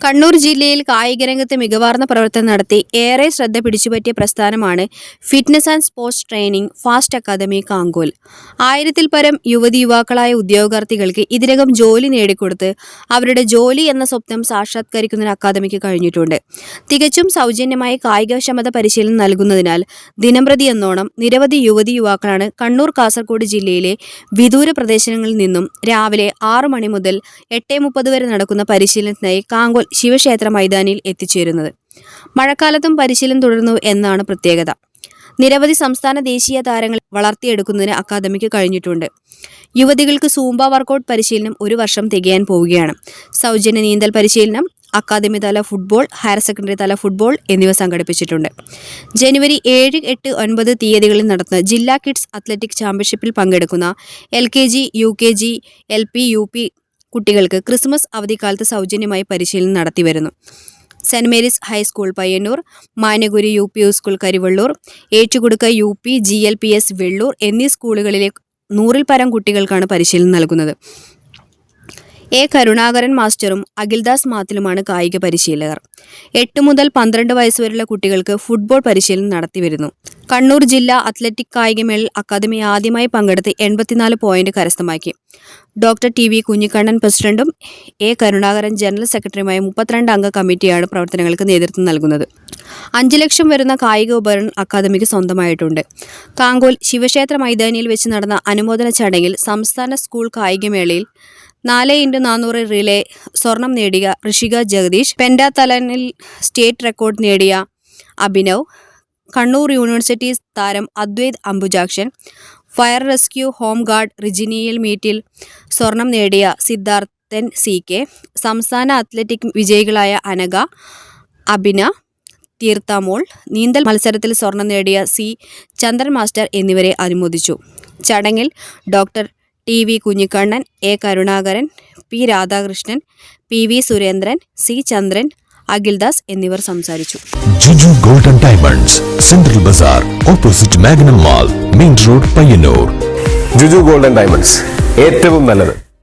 കണ്ണൂർ ജില്ലയിൽ കായികരംഗത്ത് മികവാർന്ന പ്രവർത്തനം നടത്തി ഏറെ ശ്രദ്ധ പിടിച്ചുപറ്റിയ പ്രസ്ഥാനമാണ് fitness and sports training fast academy Kankol. 1000-ൽ പരം യുവതീ-യുവാക്കളായ ഉദ്യോഗാർത്ഥികൾക്ക് ഇതിനകം ജോലി നേടിക്കൊടുത്ത് അവരുടെ ജോലി എന്ന സ്വപ്നം സാക്ഷാത്കരിക്കുന്നതിന് അക്കാദമിക്ക് കഴിഞ്ഞിട്ടുണ്ട്. തികച്ചും സൗജന്യമായി കായികക്ഷമത പരിശീലനം നൽകുന്നതിനാൽ ദിനംപ്രതി എന്നോണം നിരവധി യുവതീ-യുവാക്കളാണ് കണ്ണൂർ, കാസർഗോഡ് ജില്ലയിലെ വിദൂര പ്രദേശങ്ങളിൽ നിന്നും രാവിലെ 6 മണി മുതൽ 8:30 വരെ നടക്കുന്ന പരിശീലനത്തിനായി കാങ്കോൽ ശിവക്ഷേത്ര മൈതാനിയിൽ എത്തിച്ചേരുന്നത്. മഴക്കാലത്തും പരിശീലനം തുടരുന്നു എന്നാണ് പ്രത്യേകത. നിരവധി സംസ്ഥാന ദേശീയ താരങ്ങളെ വളർത്തിയെടുക്കുന്നതിന് അക്കാദമിക്ക് കഴിഞ്ഞിട്ടുണ്ട്. യുവതികൾക്ക് സൂംബ വർക്കൗട്ട് പരിശീലനം 1 വർഷം തികയാൻ പോവുകയാണ്. സൗജന്യ നീന്തൽ പരിശീലനം, അക്കാദമി തല ഫുട്ബോൾ, ഹയർ സെക്കൻഡറി തല ഫുട്ബോൾ എന്നിവ സംഘടിപ്പിച്ചിട്ടുണ്ട്. ജനുവരി 7, 8, 9 തീയതികളിൽ നടത്തുന്ന ജില്ലാ കിഡ്സ് അത്ലറ്റിക് ചാമ്പ്യൻഷിപ്പിൽ പങ്കെടുക്കുന്ന LKG, UKG, LP, UP കുട്ടികൾക്ക് ക്രിസ്മസ് അവധിക്കാലത്ത് സൗജന്യമായി പരിശീലനം നടത്തിവരുന്നു. Saint Mary's high school Payyanur, Managuri UP school Karivellur, Ettukudukka UP GLPS Vellur എന്നീ സ്കൂളുകളിലെ 100-ൽ പരം കുട്ടികൾക്കാണ് പരിശീലനം നൽകുന്നത്. A. കരുണാകരൻ മാസ്റ്ററും അഖിൽദാസ് മാത്തിലുമാണ് കായിക പരിശീലകർ. 8 മുതൽ 12 വയസ്സുവരെയുള്ള കുട്ടികൾക്ക് ഫുട്ബോൾ പരിശീലനം നടത്തിവരുന്നു. കണ്ണൂർ ജില്ലാ അത്ലറ്റിക് കായികമേളയിൽ അക്കാദമി ആദ്യമായി പങ്കെടുത്ത് 84 പോയിന്റ് കരസ്ഥമാക്കി. ഡോക്ടർ TV കുഞ്ഞിക്കണ്ണൻ പ്രസിഡന്റും A. കരുണാകരൻ ജനറൽ സെക്രട്ടറിയുമായ 32 അംഗ കമ്മിറ്റിയാണ് പ്രവർത്തനങ്ങൾക്ക് നേതൃത്വം നൽകുന്നത്. 5 ലക്ഷം വരുന്ന കായിക ഉപകരണം അക്കാദമിക്ക് സ്വന്തമായിട്ടുണ്ട്. കാങ്കോൽ ശിവക്ഷേത്ര മൈതാനിയിൽ വെച്ച് നടന്ന അനുമോദന ചടങ്ങിൽ സംസ്ഥാന സ്കൂൾ കായികമേളയിൽ 4x400 റിലേ സ്വർണം നേടിയ ഋഷിക ജഗദീഷ്, പെൻഡാത്തലനിൽ സ്റ്റേറ്റ് റെക്കോർഡ് നേടിയ അഭിനവ്, കണ്ണൂർ യൂണിവേഴ്സിറ്റി താരം Advaith Ambujakshan, fire rescue home guard regional മീറ്റിൽ സ്വർണം നേടിയ സിദ്ധാർത്ഥൻ CK, സംസ്ഥാന അത്ലറ്റിക് വിജയികളായ അനഘ, അഭിന, തീർത്ഥമോൾ, നീന്തൽ മത്സരത്തിൽ സ്വർണം നേടിയ C. ചന്ദ്രൻ മാസ്റ്റർ എന്നിവരെ അനുമോദിച്ചു. ചടങ്ങിൽ doctor TV Kunhikannan, A. Karunakaran, P. Radhakrishnan, PV Surendran, C. Chandran, Akhildas എന്നിവർ സംസാരിച്ചു. Juju golden diamonds, central bazaar, opposite Magnum mall, main road, Payyanur. Juju golden diamonds, ഏറ്റവും നല്ലത്.